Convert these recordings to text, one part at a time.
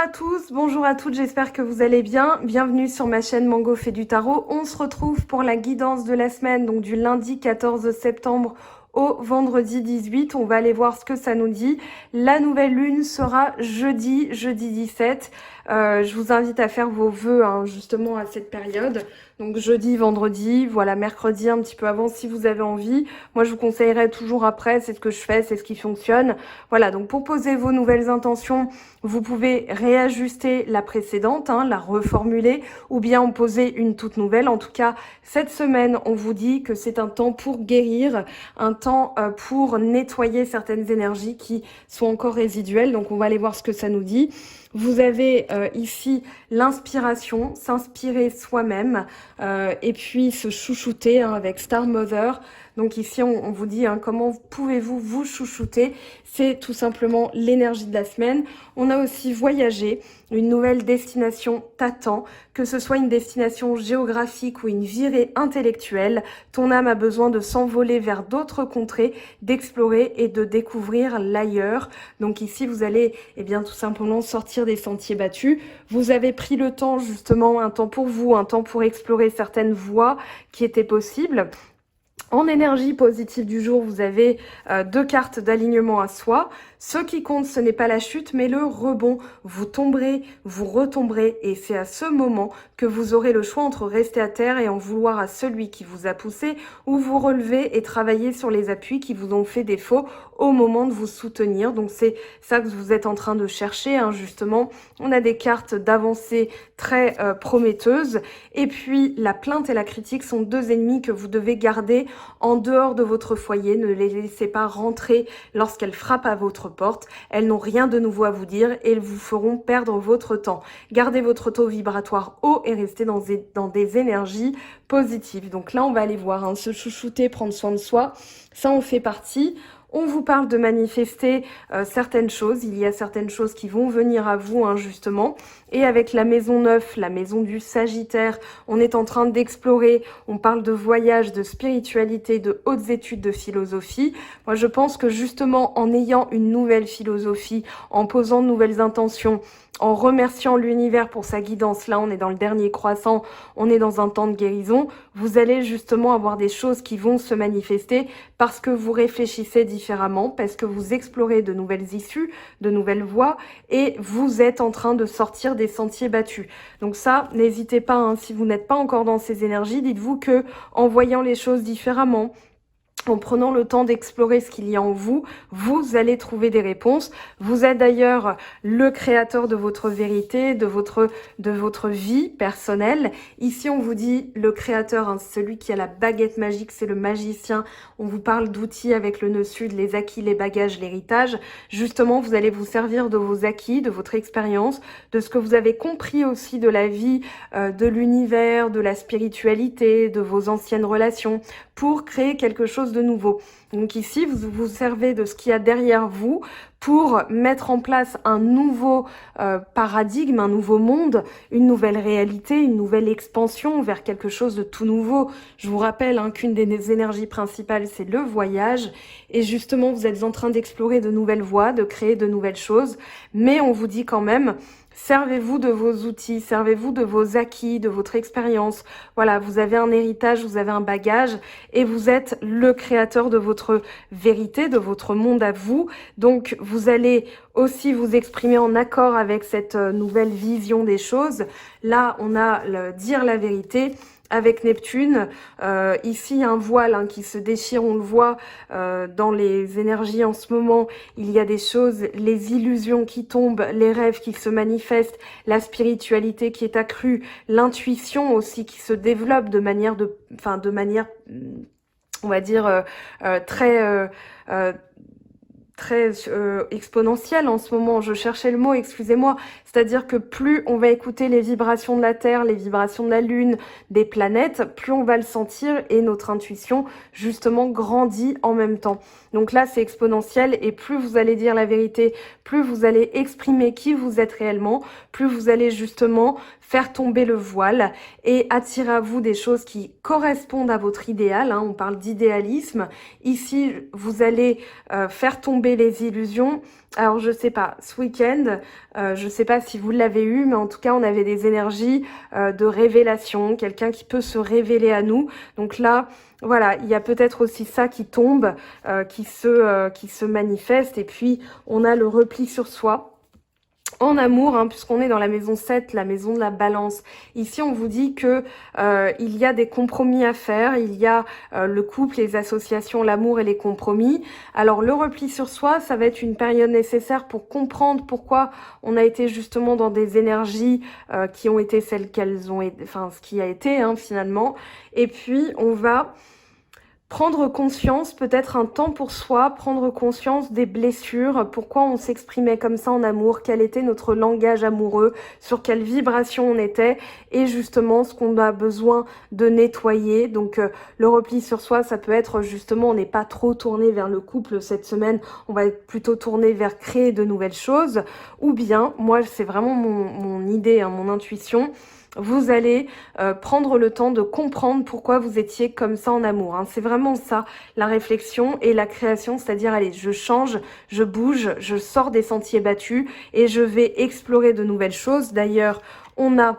à tous, bonjour à toutes, j'espère que vous allez bien. Bienvenue sur ma chaîne Mango fait du tarot. On se retrouve pour la guidance de la semaine, donc du lundi 14 septembre au vendredi 18. On va aller voir ce que ça nous dit. La nouvelle lune sera jeudi 17. Je vous invite à faire vos vœux justement à cette période. Donc jeudi, vendredi, voilà, mercredi un petit peu avant si vous avez envie. Moi, je vous conseillerais toujours après, c'est ce que je fais, c'est ce qui fonctionne. Voilà, donc pour poser vos nouvelles intentions, vous pouvez réajuster la précédente, la reformuler, ou bien en poser une toute nouvelle. En tout cas, cette semaine, on vous dit que c'est un temps pour guérir, un temps pour nettoyer certaines énergies qui sont encore résiduelles. Donc on va aller voir ce que ça nous dit. Vous avez ici l'inspiration, s'inspirer soi-même et puis se chouchouter avec Star Mother. Donc ici, on vous dit comment pouvez-vous vous chouchouter. C'est tout simplement l'énergie de la semaine. On a aussi voyagé, une nouvelle destination t'attend, que ce soit une destination géographique ou une virée intellectuelle. Ton âme a besoin de s'envoler vers d'autres contrées, d'explorer et de découvrir l'ailleurs. Donc ici, vous allez tout simplement sortir des sentiers battus. Vous avez pris le temps, justement, un temps pour vous, un temps pour explorer certaines voies qui étaient possibles. En énergie positive du jour, vous avez deux cartes d'alignement à soi. Ce qui compte, ce n'est pas la chute, mais le rebond. Vous tomberez, vous retomberez, et c'est à ce moment que vous aurez le choix entre rester à terre et en vouloir à celui qui vous a poussé, ou vous relever et travailler sur les appuis qui vous ont fait défaut au moment de vous soutenir. Donc c'est ça que vous êtes en train de chercher, justement. On a des cartes d'avancée très prometteuses. Et puis la plainte et la critique sont deux ennemis que vous devez garder en dehors de votre foyer. Ne les laissez pas rentrer lorsqu'elles frappent à votre porte. Elles n'ont rien de nouveau à vous dire et elles vous feront perdre votre temps. Gardez votre taux vibratoire haut et restez dans des énergies positives. Donc là, on va aller voir, se chouchouter, prendre soin de soi. Ça en fait partie. On vous parle de manifester certaines choses. Il y a certaines choses qui vont venir à vous, justement. Et avec la maison 9, la maison du Sagittaire, on est en train d'explorer. On parle de voyage, de spiritualité, de hautes études de philosophie. Moi, je pense que justement, en ayant une nouvelle philosophie, en posant de nouvelles intentions, en remerciant l'univers pour sa guidance, là on est dans le dernier croissant, on est dans un temps de guérison, vous allez justement avoir des choses qui vont se manifester parce que vous réfléchissez différemment, parce que vous explorez de nouvelles issues, de nouvelles voies, et vous êtes en train de sortir des sentiers battus. Donc ça, n'hésitez pas, si vous n'êtes pas encore dans ces énergies, dites-vous que en voyant les choses différemment, en prenant le temps d'explorer ce qu'il y a en vous, vous allez trouver des réponses. Vous êtes d'ailleurs le créateur de votre vérité, de votre vie personnelle. Ici, on vous dit le créateur, celui qui a la baguette magique, c'est le magicien. On vous parle d'outils avec le nœud sud, les acquis, les bagages, l'héritage. Justement, vous allez vous servir de vos acquis, de votre expérience, de ce que vous avez compris aussi de la vie, de l'univers, de la spiritualité, de vos anciennes relations, pour créer quelque chose de nouveau. Donc ici, vous vous servez de ce qu'il y a derrière vous pour mettre en place un nouveau paradigme, un nouveau monde, une nouvelle réalité, une nouvelle expansion vers quelque chose de tout nouveau. Je vous rappelle qu'une des énergies principales, c'est le voyage. Et justement, vous êtes en train d'explorer de nouvelles voies, de créer de nouvelles choses. Mais on vous dit quand même, servez-vous de vos outils, servez-vous de vos acquis, de votre expérience. Voilà, vous avez un héritage, vous avez un bagage et vous êtes le créateur de votre vérité, de votre monde à vous. Donc, vous allez aussi vous exprimer en accord avec cette nouvelle vision des choses. Là, on a le dire la vérité. Avec Neptune, ici un voile qui se déchire, on le voit dans les énergies en ce moment, il y a des choses, les illusions qui tombent, les rêves qui se manifestent, la spiritualité qui est accrue, l'intuition aussi qui se développe de manière, on va dire, très exponentielle en ce moment. Je cherchais le mot, excusez-moi. C'est-à-dire que plus on va écouter les vibrations de la Terre, les vibrations de la Lune, des planètes, plus on va le sentir et notre intuition, justement, grandit en même temps. Donc là, c'est exponentiel et plus vous allez dire la vérité, plus vous allez exprimer qui vous êtes réellement, plus vous allez justement faire tomber le voile et attirer à vous des choses qui correspondent à votre idéal. On parle d'idéalisme. Ici, vous allez faire tomber explorer les illusions. Alors je sais pas, ce week-end, je sais pas si vous l'avez eu, mais en tout cas on avait des énergies de révélation, quelqu'un qui peut se révéler à nous. Donc là, voilà, il y a peut-être aussi ça qui tombe, qui se manifeste. Et puis on a le repli sur soi. En amour, hein, puisqu'on est dans la maison 7, la maison de la balance. Ici, on vous dit que il y a des compromis à faire, il y a le couple, les associations, l'amour et les compromis. Alors, le repli sur soi, ça va être une période nécessaire pour comprendre pourquoi on a été justement dans des énergies qui ont été celles qu'elles ont été, enfin, ce qui a été, hein, finalement. Et puis, on va prendre conscience, peut-être un temps pour soi, prendre conscience des blessures, pourquoi on s'exprimait comme ça en amour, quel était notre langage amoureux, sur quelle vibration on était, et justement ce qu'on a besoin de nettoyer. Donc le repli sur soi, ça peut être justement, on n'est pas trop tourné vers le couple cette semaine, on va être plutôt tourné vers créer de nouvelles choses, ou bien, moi c'est vraiment mon idée, hein, mon intuition, vous allez prendre le temps de comprendre pourquoi vous étiez comme ça en amour. Hein. C'est vraiment ça, la réflexion et la création, c'est-à-dire, allez, je change, je bouge, je sors des sentiers battus et je vais explorer de nouvelles choses. D'ailleurs, on a...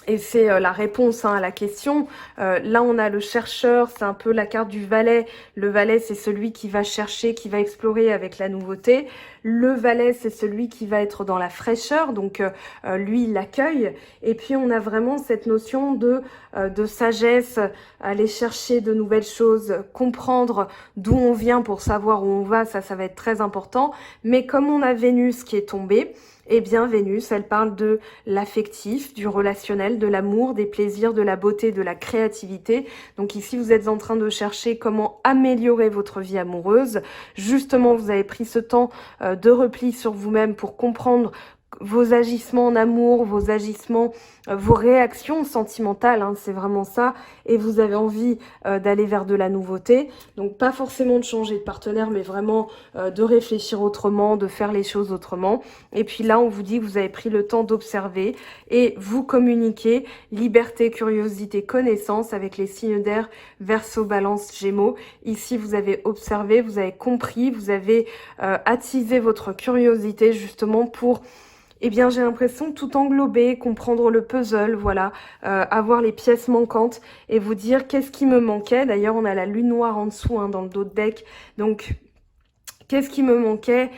Et c'est la réponse, hein, à la question. Là, on a le chercheur, c'est un peu la carte du valet. Le valet, c'est celui qui va chercher, qui va explorer avec la nouveauté. Le valet, c'est celui qui va être dans la fraîcheur, donc lui, il l'accueille. Et puis, on a vraiment cette notion de sagesse, aller chercher de nouvelles choses, comprendre d'où on vient pour savoir où on va, ça va être très important. Mais comme on a Vénus qui est tombée, eh bien, Vénus, elle parle de l'affectif, du relationnel, de l'amour, des plaisirs, de la beauté, de la créativité. Donc ici, vous êtes en train de chercher comment améliorer votre vie amoureuse. Justement, vous avez pris ce temps de repli sur vous-même pour comprendre vos agissements en amour, vos agissements, vos réactions sentimentales, hein, c'est vraiment ça, et vous avez envie d'aller vers de la nouveauté, donc pas forcément de changer de partenaire, mais vraiment de réfléchir autrement, de faire les choses autrement, et puis là on vous dit que vous avez pris le temps d'observer et vous communiquer, liberté, curiosité, connaissance avec les signes d'air, Verseau, Balance, Gémeaux. Ici vous avez observé, vous avez compris, vous avez attisé votre curiosité justement pour... Eh bien, j'ai l'impression de tout englober, comprendre le puzzle, voilà, avoir les pièces manquantes et vous dire qu'est-ce qui me manquait. D'ailleurs, on a la lune noire en dessous, hein, dans le dos de deck. Donc, qu'est-ce qui me manquait,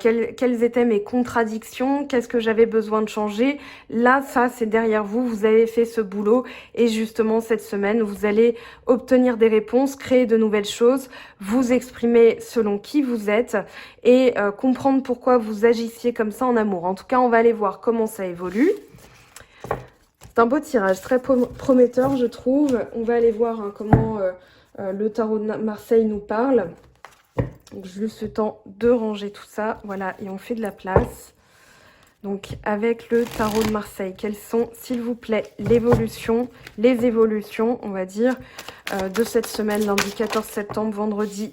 quelles étaient mes contradictions, qu'est-ce que j'avais besoin de changer. Là, ça, c'est derrière vous, vous avez fait ce boulot et justement, cette semaine, vous allez obtenir des réponses, créer de nouvelles choses, vous exprimer selon qui vous êtes et comprendre pourquoi vous agissiez comme ça en amour. En tout cas, on va aller voir comment ça évolue. C'est un beau tirage, très prometteur, je trouve. On va aller voir, hein, comment le tarot de Marseille nous parle. Donc, juste le temps de ranger tout ça. Voilà, et on fait de la place. Donc, avec le tarot de Marseille, quelles sont, s'il vous plaît, l'évolution, les évolutions, on va dire, de cette semaine, lundi 14 septembre, vendredi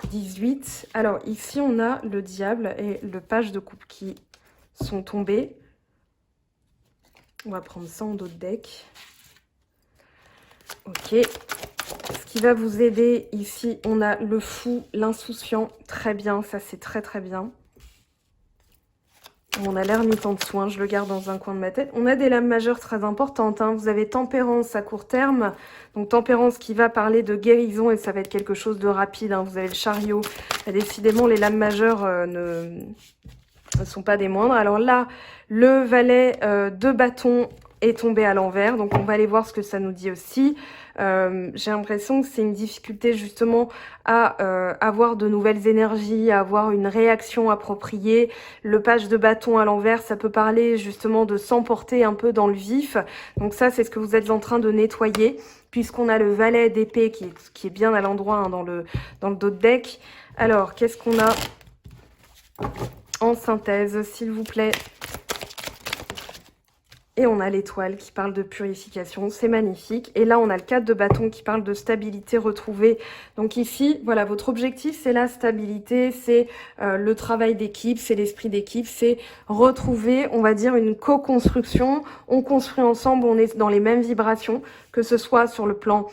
18. Alors, ici, on a le diable et le page de coupe qui sont tombés. On va prendre ça en dos de deck. Ok. Ce qui va vous aider, ici, on a le fou, l'insouciant. Très bien, ça c'est très très bien. On a l'ermite en dessous, hein, je le garde dans un coin de ma tête. On a des lames majeures très importantes. Hein. Vous avez tempérance à court terme. Donc tempérance qui va parler de guérison et ça va être quelque chose de rapide. Hein. Vous avez le chariot. Et décidément, les lames majeures ne sont pas des moindres. Alors là, le valet de bâton est tombé à l'envers. Donc on va aller voir ce que ça nous dit aussi. J'ai l'impression que c'est une difficulté justement à avoir de nouvelles énergies, à avoir une réaction appropriée. Le page de bâton à l'envers, ça peut parler justement de s'emporter un peu dans le vif. Donc ça, c'est ce que vous êtes en train de nettoyer, puisqu'on a le valet d'épée qui est bien à l'endroit, hein, dans le dos de deck. Alors, qu'est-ce qu'on a en synthèse, s'il vous plaît? Et on a l'étoile qui parle de purification, c'est magnifique. Et là, on a le 4 de bâton qui parle de stabilité retrouvée. Donc ici, voilà, votre objectif, c'est la stabilité, c'est le travail d'équipe, c'est l'esprit d'équipe, c'est retrouver, on va dire, une co-construction. On construit ensemble, on est dans les mêmes vibrations, que ce soit sur le plan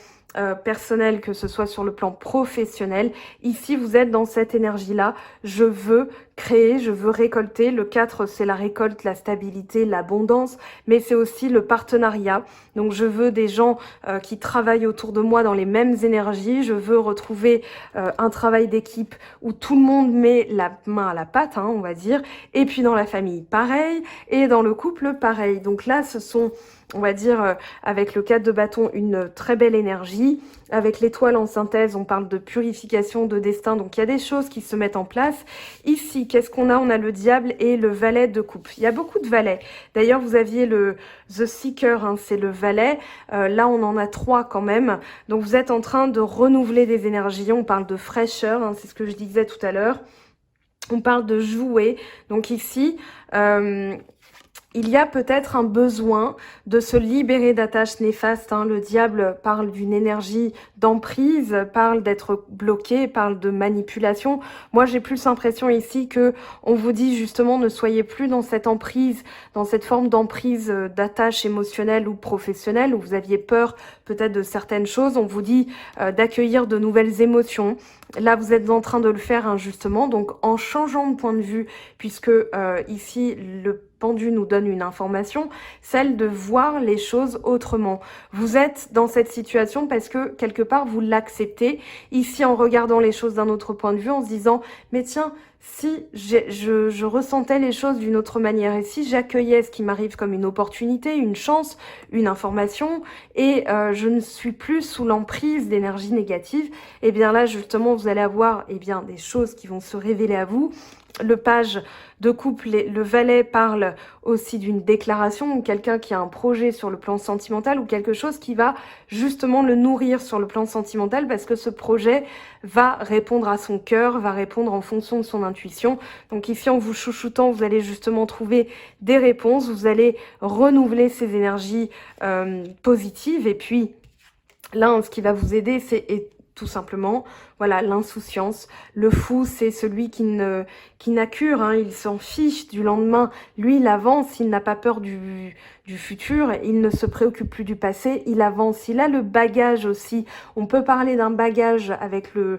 personnel, que ce soit sur le plan professionnel. Ici, vous êtes dans cette énergie-là. Je veux créer, je veux récolter. Le 4, c'est la récolte, la stabilité, l'abondance, mais c'est aussi le partenariat. Donc, je veux des gens qui travaillent autour de moi dans les mêmes énergies. Je veux retrouver un travail d'équipe où tout le monde met la main à la pâte, hein, on va dire. Et puis, dans la famille, pareil. Et dans le couple, pareil. Donc là, ce sont... On va dire, avec le 4 de bâton, une très belle énergie. Avec l'étoile en synthèse, on parle de purification, de destin. Donc, il y a des choses qui se mettent en place. Ici, qu'est-ce qu'on a? On a le diable et le valet de coupe. Il y a beaucoup de valets. D'ailleurs, vous aviez le The Seeker, hein, c'est le valet. Là, on en a 3 quand même. Donc, vous êtes en train de renouveler des énergies. On parle de fraîcheur, hein, c'est ce que je disais tout à l'heure. On parle de jouer. Donc, ici... il y a peut-être un besoin de se libérer d'attaches néfastes. Hein. Le diable parle d'une énergie d'emprise, parle d'être bloqué, parle de manipulation. Moi, j'ai plus l'impression ici que on vous dit justement ne soyez plus dans cette emprise, dans cette forme d'emprise d'attache émotionnelle ou professionnelle où vous aviez peur peut-être de certaines choses. On vous dit d'accueillir de nouvelles émotions. Là, vous êtes en train de le faire, hein, justement, donc en changeant de point de vue, puisque ici, le pendu nous donne une information, celle de voir les choses autrement. Vous êtes dans cette situation parce que, quelque part, vous l'acceptez. Ici, en regardant les choses d'un autre point de vue, en se disant, mais tiens, si je ressentais les choses d'une autre manière et si j'accueillais ce qui m'arrive comme une opportunité, une chance, une information et je ne suis plus sous l'emprise d'énergie négative, et bien là justement vous allez avoir bien des choses qui vont se révéler à vous. Le page de couple, le valet parle aussi d'une déclaration ou quelqu'un qui a un projet sur le plan sentimental ou quelque chose qui va justement le nourrir sur le plan sentimental parce que ce projet va répondre à son cœur, va répondre en fonction de son intuition. Donc ici, en vous chouchoutant, vous allez justement trouver des réponses, vous allez renouveler ces énergies positives et puis là, ce qui va vous aider, c'est tout simplement, voilà, l'insouciance. Le fou, c'est celui qui n'a cure, hein, il s'en fiche du lendemain. Lui, il avance, il n'a pas peur du futur, il ne se préoccupe plus du passé, il avance. Il a le bagage aussi. On peut parler d'un bagage avec le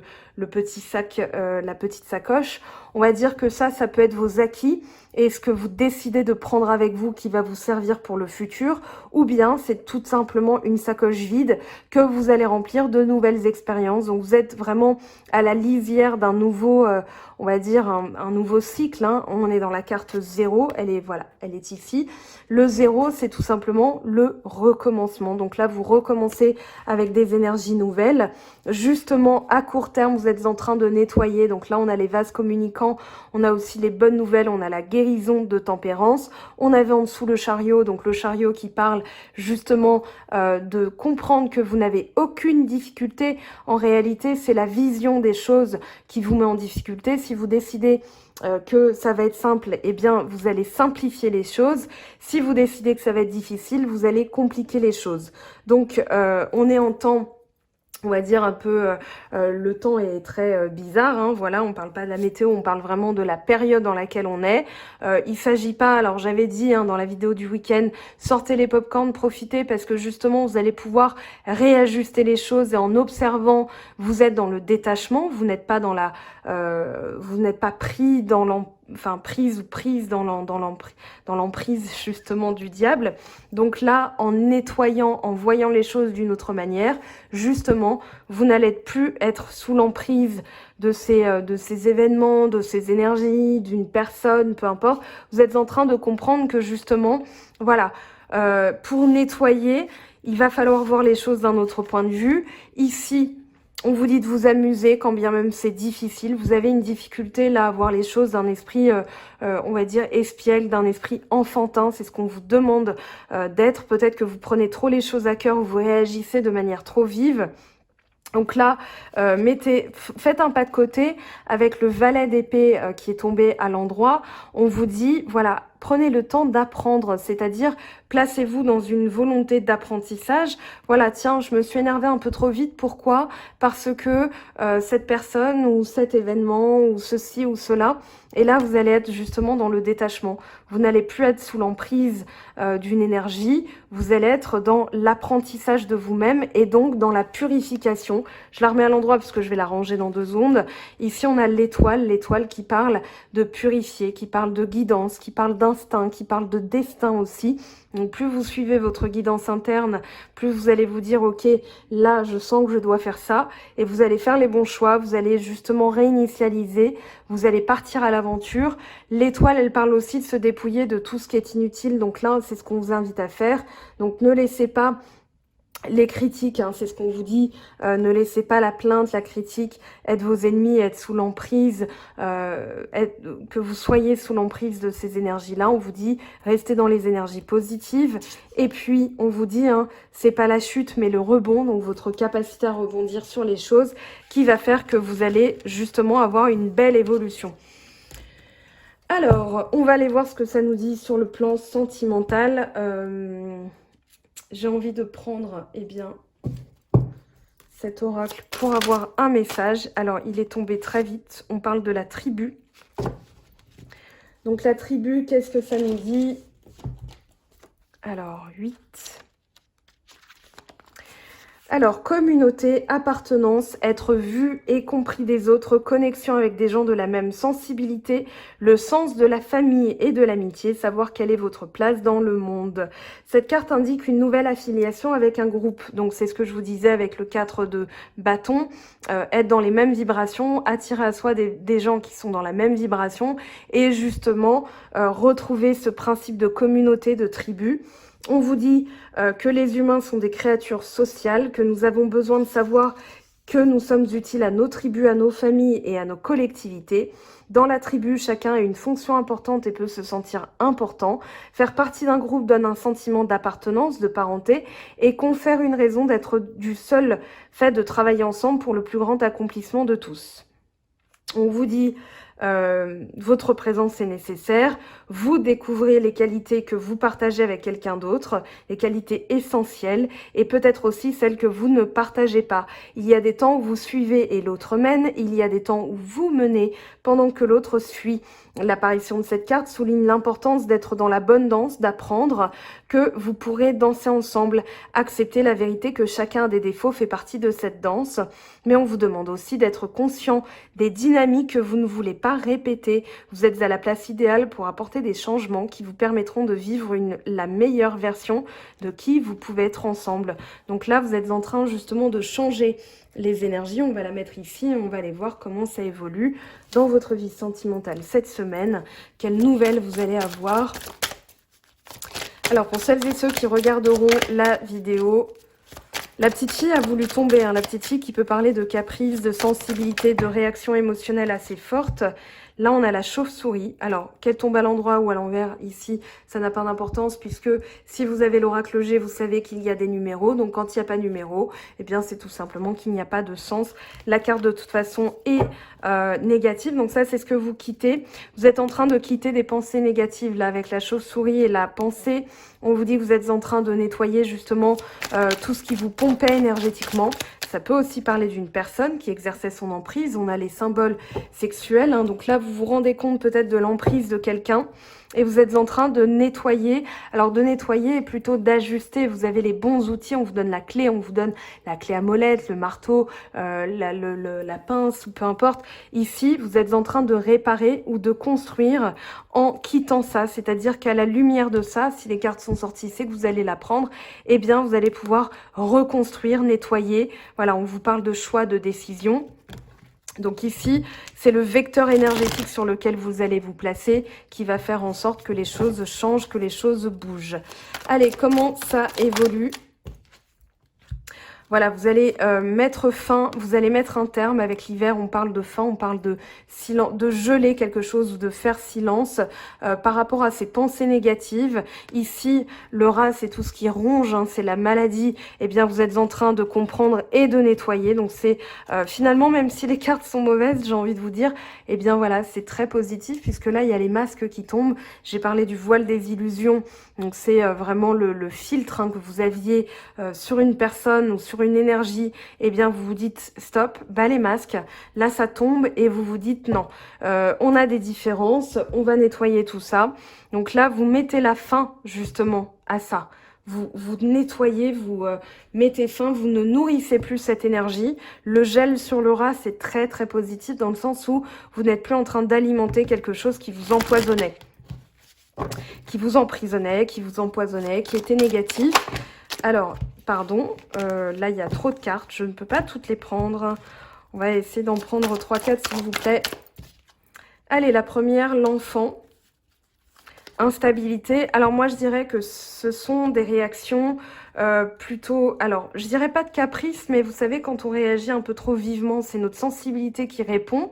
petit sac, la petite sacoche. On va dire que ça peut être vos acquis et ce que vous décidez de prendre avec vous qui va vous servir pour le futur, ou bien c'est tout simplement une sacoche vide que vous allez remplir de nouvelles expériences. Donc vous êtes vraiment à la lisière d'un nouveau, on va dire un nouveau cycle. Hein. On est dans la carte 0, elle est ici. Le 0, c'est tout simplement le recommencement. Donc là, vous recommencez avec des énergies nouvelles. Justement, à court terme, vous êtes en train de nettoyer. Donc là, on a les vases communicants, on a aussi les bonnes nouvelles, on a la guérison de tempérance. On avait en dessous le chariot, donc le chariot qui parle justement de comprendre que vous n'avez aucune difficulté. En réalité, c'est la vision des choses qui vous met en difficulté. Si vous décidez que ça va être simple, eh bien, vous allez simplifier les choses. Si vous décidez que ça va être difficile, vous allez compliquer les choses. Donc, on est en temps... On va dire un peu, le temps est très bizarre, hein, voilà, on parle pas de la météo, on parle vraiment de la période dans laquelle on est. Il s'agit pas, alors j'avais dit dans la vidéo du week-end, sortez les pop-corn, profitez parce que justement vous allez pouvoir réajuster les choses et en observant, vous êtes dans le détachement, vous n'êtes pas dans vous n'êtes pas pris dans prise dans l'emprise justement du diable. Donc là, en nettoyant, en voyant les choses d'une autre manière, justement, vous n'allez plus être sous l'emprise de ces événements, de ces énergies, d'une personne, peu importe. Vous êtes en train de comprendre que justement, voilà, pour nettoyer, il va falloir voir les choses d'un autre point de vue. Ici, on vous dit de vous amuser, quand bien même c'est difficile. Vous avez une difficulté là à voir les choses d'un esprit, on va dire, espiègle, d'un esprit enfantin. C'est ce qu'on vous demande d'être. Peut-être que vous prenez trop les choses à cœur ou vous réagissez de manière trop vive. Donc là, faites un pas de côté avec le valet d'épée qui est tombé à l'endroit. On vous dit, voilà, prenez le temps d'apprendre, c'est-à-dire placez-vous dans une volonté d'apprentissage. Voilà, tiens, je me suis énervée un peu trop vite. Pourquoi? Parce que cette personne ou cet événement ou ceci ou cela. Et là, vous allez être justement dans le détachement. Vous n'allez plus être sous l'emprise d'une énergie. Vous allez être dans l'apprentissage de vous-même et donc dans la purification. Je la remets à l'endroit parce que je vais la ranger dans 2 secondes. Ici, on a l'étoile qui parle de purifier, qui parle de guidance, qui parle d'instinct, qui parle de destin aussi. Donc plus vous suivez votre guidance interne, plus vous allez vous dire ok, là je sens que je dois faire ça, et vous allez faire les bons choix, vous allez justement réinitialiser, vous allez partir à l'aventure. L'étoile, elle parle aussi de se dépouiller de tout ce qui est inutile, donc là c'est ce qu'on vous invite à faire. Donc ne laissez pas les critiques, hein, c'est ce qu'on vous dit, ne laissez pas la plainte, la critique être vos ennemis, être sous l'emprise, que vous soyez sous l'emprise de ces énergies-là. On vous dit, restez dans les énergies positives. Et puis, on vous dit, hein, c'est pas la chute, mais le rebond, donc votre capacité à rebondir sur les choses, qui va faire que vous allez justement avoir une belle évolution. Alors, on va aller voir ce que ça nous dit sur le plan sentimental. J'ai envie de prendre, eh bien, cet oracle pour avoir un message. Alors, il est tombé très vite. On parle de la tribu. Donc, la tribu, qu'est-ce que ça nous dit? Alors, 8. Alors, communauté, appartenance, être vu et compris des autres, connexion avec des gens de la même sensibilité, le sens de la famille et de l'amitié, savoir quelle est votre place dans le monde. Cette carte indique une nouvelle affiliation avec un groupe. Donc, c'est ce que je vous disais avec le 4 de bâton, être dans les mêmes vibrations, attirer à soi des gens qui sont dans la même vibration et justement retrouver ce principe de communauté, de tribu. On vous dit que les humains sont des créatures sociales, que nous avons besoin de savoir que nous sommes utiles à nos tribus, à nos familles et à nos collectivités. Dans la tribu, chacun a une fonction importante et peut se sentir important. Faire partie d'un groupe donne un sentiment d'appartenance, de parenté et confère une raison d'être du seul fait de travailler ensemble pour le plus grand accomplissement de tous. On vous dit... votre présence est nécessaire, vous découvrez les qualités que vous partagez avec quelqu'un d'autre, les qualités essentielles et peut-être aussi celles que vous ne partagez pas. Il y a des temps où vous suivez et l'autre mène, il y a des temps où vous menez pendant que l'autre suit. L'apparition de cette carte souligne l'importance d'être dans la bonne danse, d'apprendre que vous pourrez danser ensemble, accepter la vérité que chacun a des défauts fait partie de cette danse, mais on vous demande aussi d'être conscient des dynamiques que vous ne voulez pas répéter. Vous êtes à la place idéale pour apporter des changements qui vous permettront de vivre la meilleure version de qui vous pouvez être ensemble. Donc là, vous êtes en train justement de changer les énergies. On va la mettre ici et on va aller voir comment ça évolue dans votre vie sentimentale cette semaine. Quelles nouvelles vous allez avoir. Alors, pour celles et ceux qui regarderont la vidéo, la petite fille a voulu tomber, hein, la petite fille qui peut parler de caprice, de sensibilité, de réaction émotionnelle assez forte. Là, on a la chauve-souris. Alors, qu'elle tombe à l'endroit ou à l'envers, ici, ça n'a pas d'importance puisque si vous avez l'oracle G, vous savez qu'il y a des numéros. Donc, quand il n'y a pas de numéro, eh bien, c'est tout simplement qu'il n'y a pas de sens. La carte, de toute façon, est négative. Donc, ça, c'est ce que vous quittez. Vous êtes en train de quitter des pensées négatives, là, avec la chauve-souris et la pensée. On vous dit que vous êtes en train de nettoyer, justement, tout ce qui vous pompait énergétiquement. Ça peut aussi parler d'une personne qui exerçait son emprise. On a les symboles sexuels, hein. Donc là, vous vous rendez compte peut-être de l'emprise de quelqu'un et vous êtes en train de nettoyer. Alors, de nettoyer est plutôt d'ajuster. Vous avez les bons outils. On vous donne la clé. On vous donne la clé à molette, le marteau, la pince, ou peu importe. Ici, vous êtes en train de réparer ou de construire en quittant ça. C'est-à-dire qu'à la lumière de ça, si les cartes sont sorties, c'est que vous allez la prendre. Eh bien, vous allez pouvoir reconstruire, nettoyer. Voilà, on vous parle de choix, de décision. Donc ici, c'est le vecteur énergétique sur lequel vous allez vous placer qui va faire en sorte que les choses changent, que les choses bougent. Allez, comment ça évolue? Voilà, vous allez mettre fin, vous allez mettre un terme. Avec l'hiver, on parle de fin, on parle de silence, de geler quelque chose ou de faire silence par rapport à ces pensées négatives. Ici, le rat, c'est tout ce qui ronge, hein, c'est la maladie. Eh bien, vous êtes en train de comprendre et de nettoyer. Donc, c'est finalement, même si les cartes sont mauvaises, j'ai envie de vous dire, eh bien voilà, c'est très positif puisque là, il y a les masques qui tombent. J'ai parlé du voile des illusions. Donc, c'est vraiment le filtre hein, que vous aviez sur une personne ou sur une énergie, eh bien vous vous dites stop, bas les masques, là ça tombe et vous vous dites non, on a des différences, on va nettoyer tout ça. Donc là vous mettez la fin justement à ça. Vous nettoyez, vous mettez fin, vous ne nourrissez plus cette énergie. Le gel sur le rat, c'est très très positif dans le sens où vous n'êtes plus en train d'alimenter quelque chose qui vous empoisonnait, qui vous emprisonnait, qui vous empoisonnait, qui était négatif. Alors, pardon, là il y a trop de cartes, je ne peux pas toutes les prendre. On va essayer d'en prendre 3-4 s'il vous plaît. Allez, la première, l'enfant. Instabilité. Alors moi je dirais que ce sont des réactions plutôt... Alors, je dirais pas de caprice, mais vous savez quand on réagit un peu trop vivement, c'est notre sensibilité qui répond.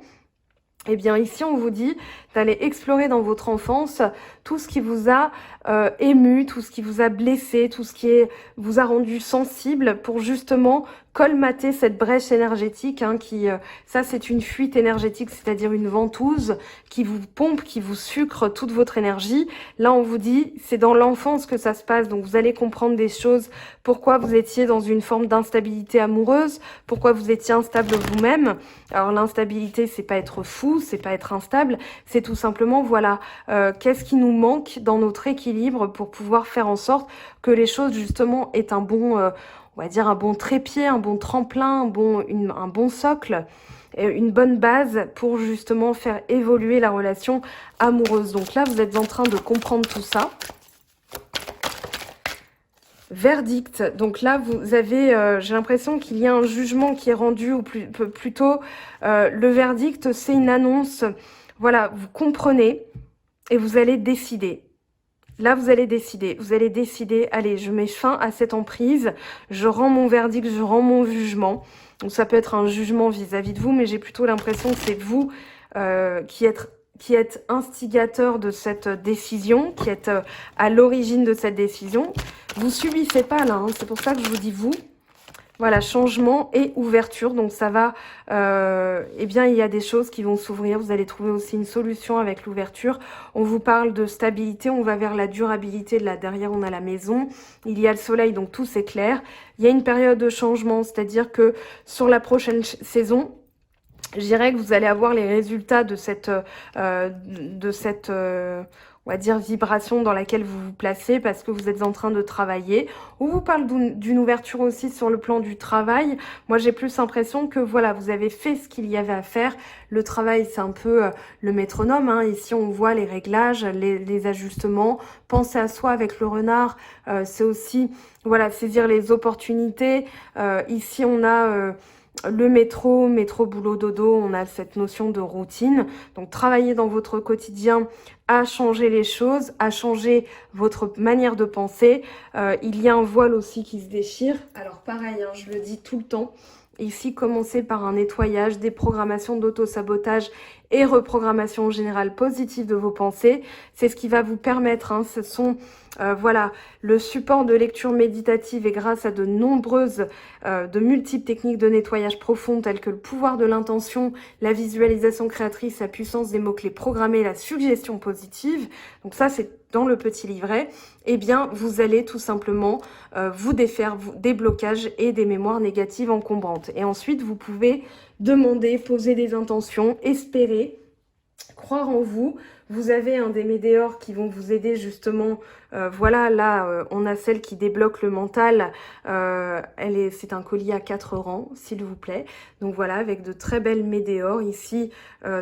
Eh bien ici on vous dit d'aller explorer dans votre enfance tout ce qui vous a ému, tout ce qui vous a blessé, tout ce qui vous a rendu sensible pour justement colmater cette brèche énergétique hein, ça c'est une fuite énergétique, c'est-à-dire une ventouse qui vous pompe, qui vous sucre toute votre énergie. Là on vous dit c'est dans l'enfance que ça se passe, donc vous allez comprendre des choses, pourquoi vous étiez dans une forme d'instabilité amoureuse, pourquoi vous étiez instable vous-même. Alors l'instabilité c'est pas être fou, c'est pas être instable, c'est tout simplement voilà qu'est-ce qui nous manque dans notre équilibre pour pouvoir faire en sorte que les choses justement aient un bon on va dire un bon trépied, un bon tremplin, un bon socle, une bonne base pour justement faire évoluer la relation amoureuse. Donc là, vous êtes en train de comprendre tout ça. Verdict. Donc là, vous avez, j'ai l'impression qu'il y a un jugement qui est rendu, ou plutôt, le verdict, c'est une annonce. Voilà, vous comprenez et vous allez décider. Là, vous allez décider, allez, je mets fin à cette emprise, je rends mon verdict, je rends mon jugement. Donc ça peut être un jugement vis-à-vis de vous, mais j'ai plutôt l'impression que c'est vous qui êtes instigateur de cette décision, qui êtes à l'origine de cette décision. Vous subissez pas là, hein, c'est pour ça que je vous dis vous. Voilà, changement et ouverture. Donc ça va, eh bien il y a des choses qui vont s'ouvrir. Vous allez trouver aussi une solution avec l'ouverture. On vous parle de stabilité, on va vers la durabilité. Là derrière on a la maison, il y a le soleil, donc tout s'éclaire. Il y a une période de changement, c'est-à-dire que sur la prochaine saison, je dirais que vous allez avoir les résultats de cette on va dire vibration dans laquelle vous vous placez parce que vous êtes en train de travailler. On vous parle d'une ouverture aussi sur le plan du travail. Moi, j'ai plus l'impression que voilà, vous avez fait ce qu'il y avait à faire. Le travail, c'est un peu le métronome. Hein. Ici, on voit les réglages, les ajustements. Penser à soi avec le renard, c'est aussi voilà saisir les opportunités. Ici, on a... le métro, boulot, dodo, on a cette notion de routine. Donc, travailler dans votre quotidien à changer les choses, à changer votre manière de penser. Il y a un voile aussi qui se déchire. Alors, pareil, hein, je le dis tout le temps. Ici, commencer par un nettoyage, déprogrammation d'auto-sabotage et reprogrammation générale positive de vos pensées. C'est ce qui va vous permettre, hein, ce sont voilà, le support de lecture méditative et grâce à de nombreuses, de multiples techniques de nettoyage profond telles que le pouvoir de l'intention, la visualisation créatrice, la puissance des mots-clés programmés, la suggestion positive. Donc ça, c'est dans le petit livret. Eh bien, vous allez tout simplement vous défaire des blocages et des mémoires négatives encombrantes. Et ensuite, vous pouvez demander, poser des intentions, espérer, croire en vous. Vous avez un des météores qui vont vous aider justement. Voilà, là, on a celle qui débloque le mental. C'est un collier à 4 rangs, s'il vous plaît. Donc voilà, avec de très belles météores. Ici,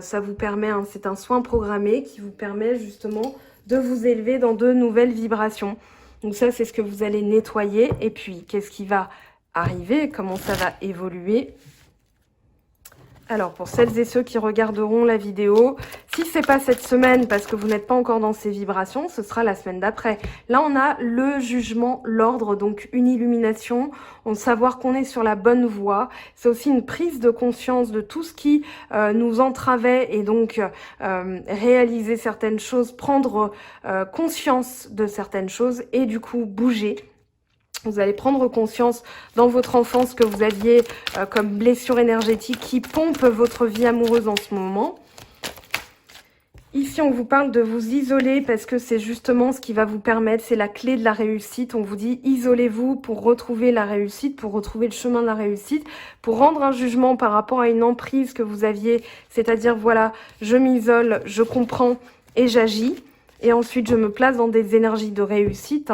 ça vous permet, hein, c'est un soin programmé qui vous permet justement de vous élever dans de nouvelles vibrations. Donc ça, c'est ce que vous allez nettoyer. Et puis, qu'est-ce qui va arriver? Comment ça va évoluer? Alors, pour celles et ceux qui regarderont la vidéo, si c'est pas cette semaine parce que vous n'êtes pas encore dans ces vibrations, ce sera la semaine d'après. Là, on a le jugement, l'ordre, donc une illumination, on savoir qu'on est sur la bonne voie. C'est aussi une prise de conscience de tout ce qui nous entravait et donc réaliser certaines choses, prendre conscience de certaines choses et du coup bouger. Vous allez prendre conscience dans votre enfance que vous aviez comme blessure énergétique qui pompe votre vie amoureuse en ce moment. Ici, on vous parle de vous isoler parce que c'est justement ce qui va vous permettre, c'est la clé de la réussite. On vous dit isolez-vous pour retrouver la réussite, pour retrouver le chemin de la réussite, pour rendre un jugement par rapport à une emprise que vous aviez, c'est-à-dire voilà, je m'isole, je comprends et j'agis. Et ensuite, je me place dans des énergies de réussite.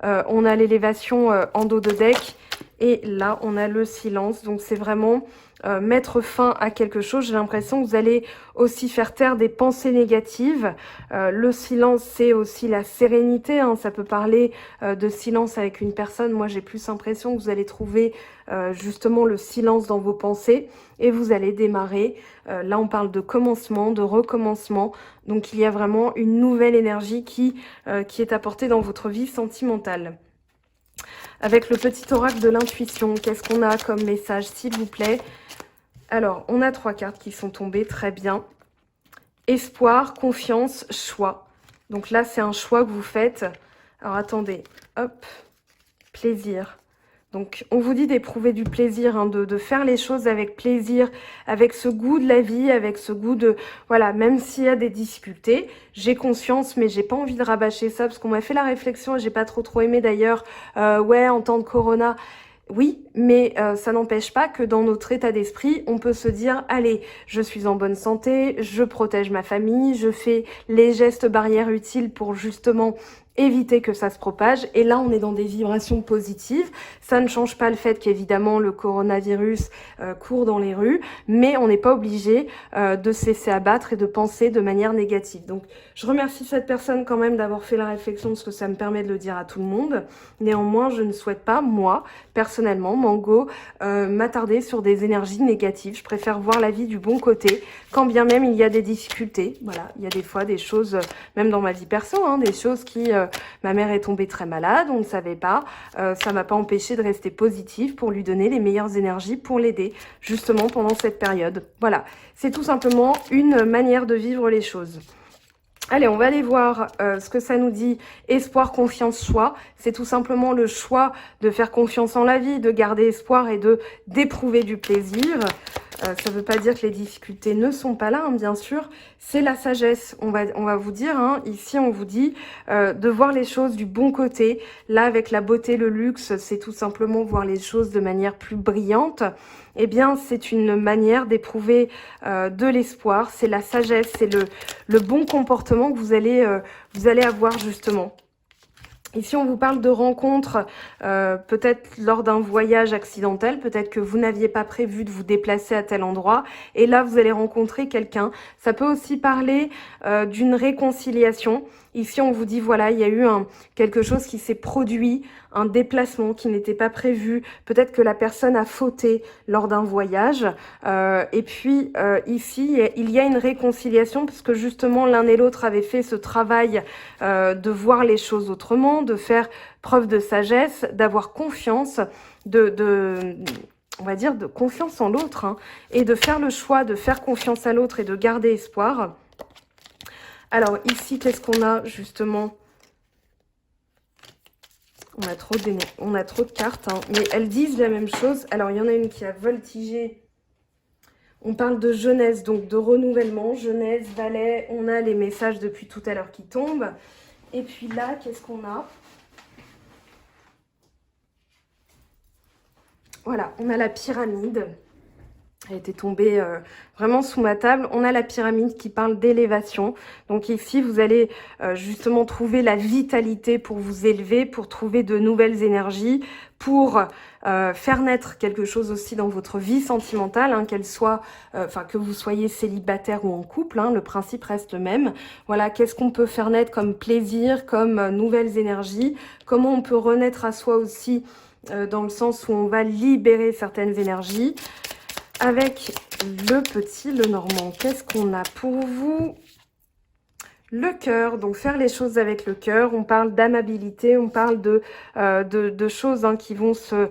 On a l'élévation en dos de deck. Et là, on a le silence. Donc, c'est vraiment mettre fin à quelque chose. J'ai l'impression que vous allez aussi faire taire des pensées négatives. Le silence, c'est aussi la sérénité. Ça peut parler de silence avec une personne. Moi, j'ai plus l'impression que vous allez trouver justement le silence dans vos pensées. Et vous allez démarrer. Là, on parle de commencement, de recommencement. Donc, il y a vraiment une nouvelle énergie qui est apportée dans votre vie sentimentale. Avec le petit oracle de l'intuition, qu'est-ce qu'on a comme message, s'il vous plaît? Alors, on a 3 cartes qui sont tombées, très bien. Espoir, confiance, choix. Donc là, c'est un choix que vous faites. Alors, attendez, hop, plaisir. Donc, on vous dit d'éprouver du plaisir, de faire les choses avec plaisir, avec ce goût de la vie, avec ce goût de... Voilà, même s'il y a des difficultés, j'ai conscience, mais j'ai pas envie de rabâcher ça, parce qu'on m'a fait la réflexion, et j'ai pas trop aimé d'ailleurs, ouais, en temps de corona... Oui, mais ça n'empêche pas que dans notre état d'esprit, on peut se dire, allez, je suis en bonne santé, je protège ma famille, je fais les gestes barrières utiles pour justement éviter que ça se propage. Et là, on est dans des vibrations positives. Ça ne change pas le fait qu'évidemment, le coronavirus court dans les rues, mais on n'est pas obligé de se laisser abattre et de penser de manière négative. Donc, je remercie cette personne quand même d'avoir fait la réflexion, parce que ça me permet de le dire à tout le monde. Néanmoins, je ne souhaite pas, moi, personnellement, Mango, m'attarder sur des énergies négatives. Je préfère voir la vie du bon côté, quand bien même il y a des difficultés. Voilà, il y a des fois des choses, même dans ma vie perso, des choses qui... ma mère est tombée très malade, on ne savait pas. Ça m'a pas empêché de rester positive pour lui donner les meilleures énergies pour l'aider, justement pendant cette période. Voilà, c'est tout simplement une manière de vivre les choses. Allez, on va aller voir ce que ça nous dit. Espoir, confiance, choix. C'est tout simplement le choix de faire confiance en la vie, de garder espoir et d'éprouver du plaisir. Ça ne veut pas dire que les difficultés ne sont pas là, bien sûr. C'est la sagesse, on va vous dire. Ici, on vous dit de voir les choses du bon côté. Là, avec la beauté, le luxe, c'est tout simplement voir les choses de manière plus brillante. Eh bien, c'est une manière d'éprouver de l'espoir. C'est la sagesse, c'est le bon comportement que vous allez avoir, justement. Ici, on vous parle de rencontres, peut-être lors d'un voyage accidentel, peut-être que vous n'aviez pas prévu de vous déplacer à tel endroit, et là, vous allez rencontrer quelqu'un. Ça peut aussi parler d'une réconciliation. Ici, on vous dit, voilà, il y a eu quelque chose qui s'est produit, un déplacement qui n'était pas prévu. Peut-être que la personne a fauté lors d'un voyage. Et puis, ici, il y a une réconciliation parce que justement, l'un et l'autre avaient fait ce travail de voir les choses autrement, de faire preuve de sagesse, d'avoir confiance, on va dire, de confiance en l'autre, et de faire le choix de faire confiance à l'autre et de garder espoir. Alors ici, qu'est-ce qu'on a justement? On a trop de cartes, mais elles disent la même chose. Alors il y en a une qui a voltigé. On parle de jeunesse, donc de renouvellement. Jeunesse, valet, on a les messages depuis tout à l'heure qui tombent. Et puis là, qu'est-ce qu'on a? Voilà, on a la pyramide. Elle était tombée vraiment sous ma table. On a la pyramide qui parle d'élévation. Donc ici, vous allez justement trouver la vitalité pour vous élever, pour trouver de nouvelles énergies, pour faire naître quelque chose aussi dans votre vie sentimentale, qu'elle soit, que vous soyez célibataire ou en couple, le principe reste le même. Voilà, qu'est-ce qu'on peut faire naître comme plaisir, comme nouvelles énergies, comment on peut renaître à soi aussi, dans le sens où on va libérer certaines énergies. Avec le petit, le normand, qu'est-ce qu'on a pour vous? Le cœur, donc faire les choses avec le cœur. On parle d'amabilité, on parle de choses qui vont se...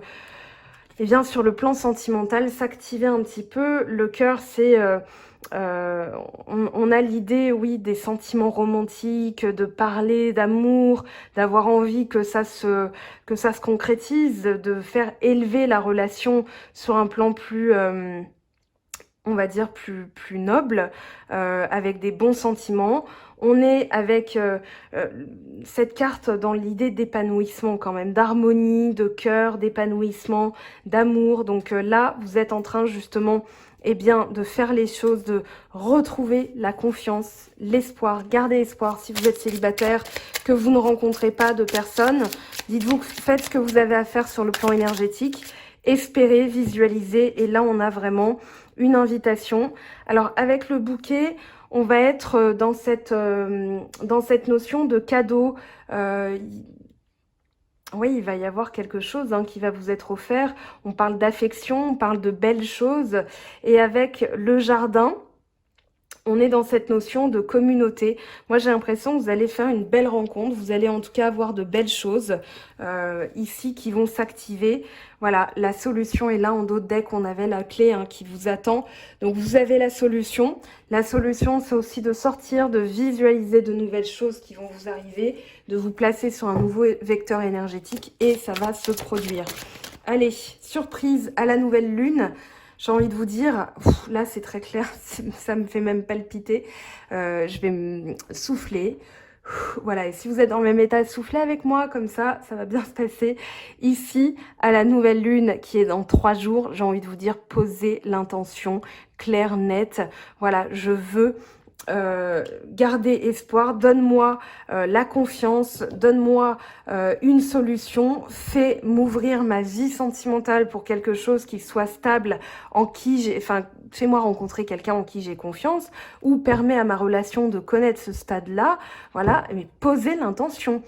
Eh bien, sur le plan sentimental, s'activer un petit peu. Le cœur, c'est... on a l'idée, oui, des sentiments romantiques, de parler d'amour, d'avoir envie que ça se concrétise, de faire élever la relation sur un plan plus... on va dire plus noble, avec des bons sentiments. On est avec cette carte dans l'idée d'épanouissement quand même, d'harmonie, de cœur, d'épanouissement, d'amour. Donc là, vous êtes en train justement bien, de faire les choses, de retrouver la confiance, l'espoir. Gardez espoir si vous êtes célibataire, que vous ne rencontrez pas de personne. Dites-vous que faites ce que vous avez à faire sur le plan énergétique. Espérez, visualisez. Et là, on a vraiment une invitation. Alors, avec le bouquet, on va être dans cette notion de cadeau. Oui, il va y avoir quelque chose qui va vous être offert. On parle d'affection, on parle de belles choses. Et avec le jardin, on est dans cette notion de communauté. Moi, j'ai l'impression que vous allez faire une belle rencontre. Vous allez en tout cas avoir de belles choses ici qui vont s'activer. Voilà, la solution est là. En d'autres decks, on avait la clé qui vous attend. Donc, vous avez la solution. La solution, c'est aussi de sortir, de visualiser de nouvelles choses qui vont vous arriver, de vous placer sur un nouveau vecteur énergétique et ça va se produire. Allez, surprise à la nouvelle lune. J'ai envie de vous dire, là c'est très clair, ça me fait même palpiter. Je vais me souffler. Voilà, et si vous êtes dans le même état, soufflez avec moi, comme ça va bien se passer. Ici, à la nouvelle lune qui est dans 3 jours, j'ai envie de vous dire, posez l'intention claire, nette. Voilà, je veux garder espoir, donne-moi la confiance, donne-moi une solution, fais m'ouvrir ma vie sentimentale pour quelque chose qui soit stable, fais-moi rencontrer quelqu'un en qui j'ai confiance, ou permets à ma relation de connaître ce stade-là, voilà, mais posez l'intention.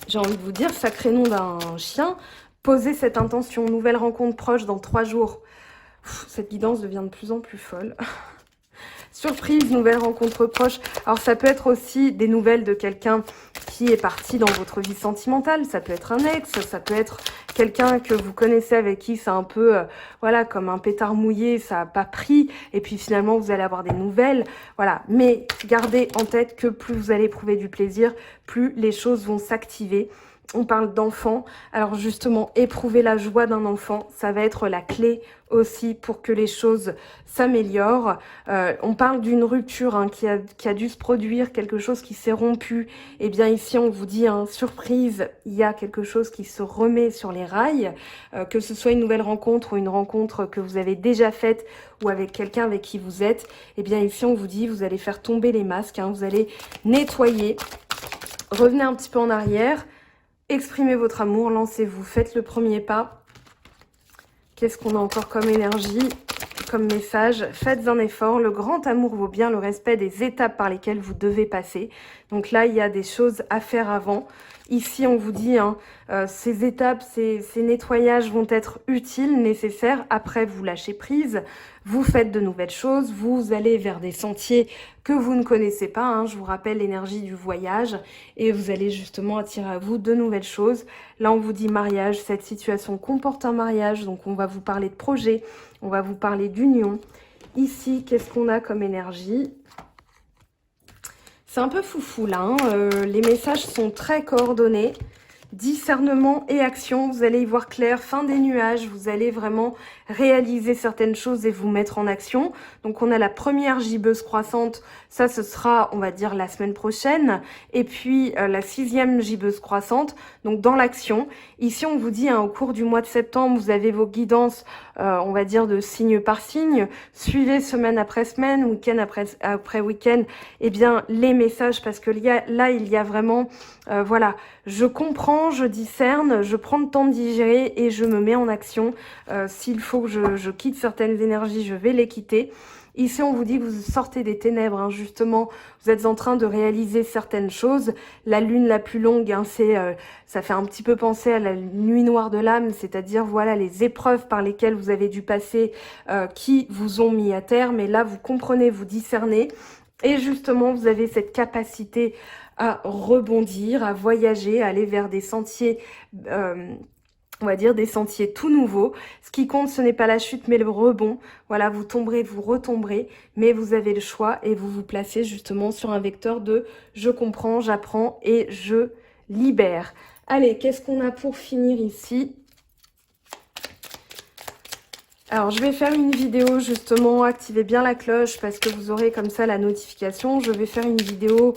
J'ai envie de vous dire, sacré nom d'un chien, posez cette intention, nouvelle rencontre proche dans 3 jours. Cette guidance devient de plus en plus folle. Surprise, nouvelle rencontre proche. Alors, ça peut être aussi des nouvelles de quelqu'un qui est parti dans votre vie sentimentale. Ça peut être un ex, ça peut être quelqu'un que vous connaissez avec qui c'est un peu, voilà, comme un pétard mouillé, ça n'a pas pris. Et puis, finalement, vous allez avoir des nouvelles. Voilà. Mais gardez en tête que plus vous allez éprouver du plaisir, plus les choses vont s'activer. On parle d'enfant. Alors justement, éprouver la joie d'un enfant, ça va être la clé aussi pour que les choses s'améliorent. On parle d'une rupture qui a dû se produire, quelque chose qui s'est rompu. Et bien ici, on vous dit, surprise, il y a quelque chose qui se remet sur les rails, que ce soit une nouvelle rencontre ou une rencontre que vous avez déjà faite ou avec quelqu'un avec qui vous êtes. Et bien ici, on vous dit, vous allez faire tomber les masques, vous allez nettoyer. Revenez un petit peu en arrière. Exprimez votre amour, lancez-vous, faites le premier pas. Qu'est-ce qu'on a encore comme énergie, comme message? Faites un effort, le grand amour vaut bien le respect des étapes par lesquelles vous devez passer. Donc là, il y a des choses à faire avant. Ici, on vous dit, ces étapes, ces nettoyages vont être utiles, nécessaires. Après, vous lâchez prise, vous faites de nouvelles choses, vous allez vers des sentiers que vous ne connaissez pas. Je vous rappelle l'énergie du voyage et vous allez justement attirer à vous de nouvelles choses. Là, on vous dit mariage, cette situation comporte un mariage, donc on va vous parler de projet, on va vous parler d'union. Ici, qu'est-ce qu'on a comme énergie ? C'est un peu foufou là, les messages sont très coordonnés. Discernement et action, vous allez y voir clair, fin des nuages, vous allez vraiment réaliser certaines choses et vous mettre en action. Donc on a la première gibbeuse croissante, ça ce sera, on va dire, la semaine prochaine. Et puis la 6e gibbeuse croissante, donc dans l'action. Ici on vous dit, au cours du mois de septembre, vous avez vos guidances, on va dire de signe par signe. Suivez semaine après semaine, week-end après week-end, eh bien les messages, parce que là il y a vraiment, voilà, je comprends, je discerne, je prends le temps de digérer et je me mets en action. S'il faut que je quitte certaines énergies, je vais les quitter. Ici, on vous dit que vous sortez des ténèbres, hein, justement. Vous êtes en train de réaliser certaines choses. La lune la plus longue, hein, ça fait un petit peu penser à la nuit noire de l'âme, c'est-à-dire, voilà, les épreuves par lesquelles vous avez dû passer qui vous ont mis à terre. Mais là, vous comprenez, vous discernez. Et justement, vous avez cette capacité à rebondir, à voyager, à aller vers des sentiers... on va dire des sentiers tout nouveaux. Ce qui compte, ce n'est pas la chute, mais le rebond. Voilà, vous tomberez, vous retomberez, mais vous avez le choix et vous vous placez justement sur un vecteur de je comprends, j'apprends et je libère. Allez, qu'est-ce qu'on a pour finir ici ? Alors, je vais faire une vidéo, justement, activez bien la cloche parce que vous aurez comme ça la notification. Je vais faire une vidéo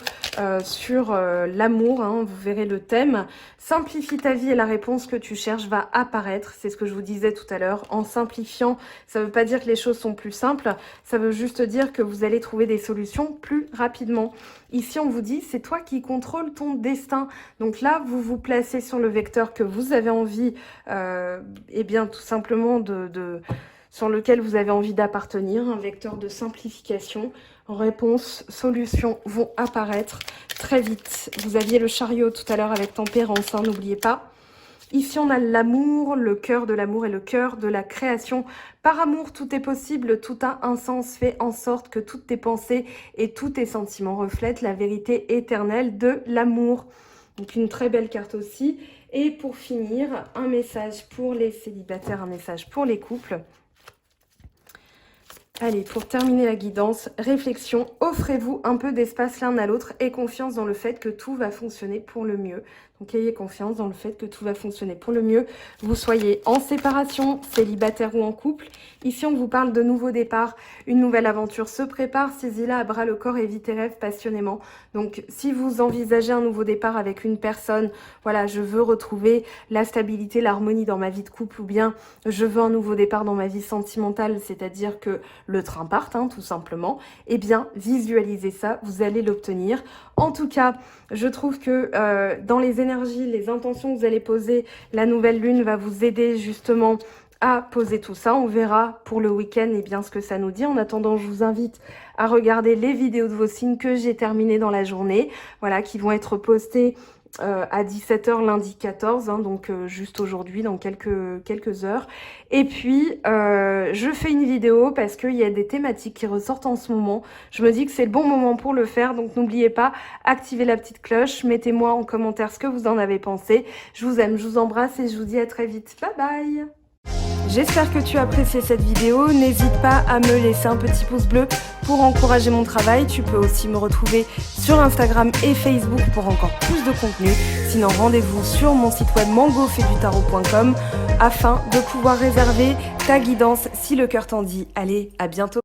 sur l'amour, hein, vous verrez le thème. Simplifie ta vie et la réponse que tu cherches va apparaître. C'est ce que je vous disais tout à l'heure. En simplifiant, ça ne veut pas dire que les choses sont plus simples. Ça veut juste dire que vous allez trouver des solutions plus rapidement. Ici, on vous dit, c'est toi qui contrôles ton destin. Donc là, vous vous placez sur le vecteur que vous avez envie, eh bien, tout simplement sur lequel vous avez envie d'appartenir, un vecteur de simplification. Réponses, solutions vont apparaître très vite. Vous aviez le chariot tout à l'heure avec tempérance, hein, n'oubliez pas. Ici, on a l'amour, le cœur de l'amour et le cœur de la création. Par amour, tout est possible, tout a un sens. Fais en sorte que toutes tes pensées et tous tes sentiments reflètent la vérité éternelle de l'amour. Donc, une très belle carte aussi. Et pour finir, un message pour les célibataires, un message pour les couples. Allez, pour terminer la guidance, réflexion, offrez-vous un peu d'espace l'un à l'autre et confiance dans le fait que tout va fonctionner pour le mieux. Donc, ayez confiance dans le fait que tout va fonctionner pour le mieux. Vous soyez en séparation, célibataire ou en couple. Ici, on vous parle de nouveau départ. Une nouvelle aventure se prépare. Saisis-la à bras le corps et vis tes rêves passionnément. Donc, si vous envisagez un nouveau départ avec une personne, voilà, je veux retrouver la stabilité, l'harmonie dans ma vie de couple ou bien je veux un nouveau départ dans ma vie sentimentale, c'est-à-dire que le train parte, hein, tout simplement, eh bien, visualisez ça, vous allez l'obtenir. En tout cas, je trouve que dans les énergies, les intentions que vous allez poser, la nouvelle lune va vous aider justement à poser tout ça. On verra pour le week-end et bien ce que ça nous dit. En attendant, je vous invite à regarder les vidéos de vos signes que j'ai terminées dans la journée, voilà, qui vont être postées à 17 h lundi 14, hein, donc juste aujourd'hui, dans quelques heures. Et puis, je fais une vidéo parce qu'il y a des thématiques qui ressortent en ce moment. Je me dis que c'est le bon moment pour le faire, donc n'oubliez pas, activez la petite cloche, mettez-moi en commentaire ce que vous en avez pensé. Je vous aime, je vous embrasse et je vous dis à très vite. Bye bye! J'espère que tu as apprécié cette vidéo. N'hésite pas à me laisser un petit pouce bleu pour encourager mon travail. Tu peux aussi me retrouver sur Instagram et Facebook pour encore plus de contenu. Sinon, rendez-vous sur mon site web mangofedutarot.com afin de pouvoir réserver ta guidance si le cœur t'en dit. Allez, à bientôt!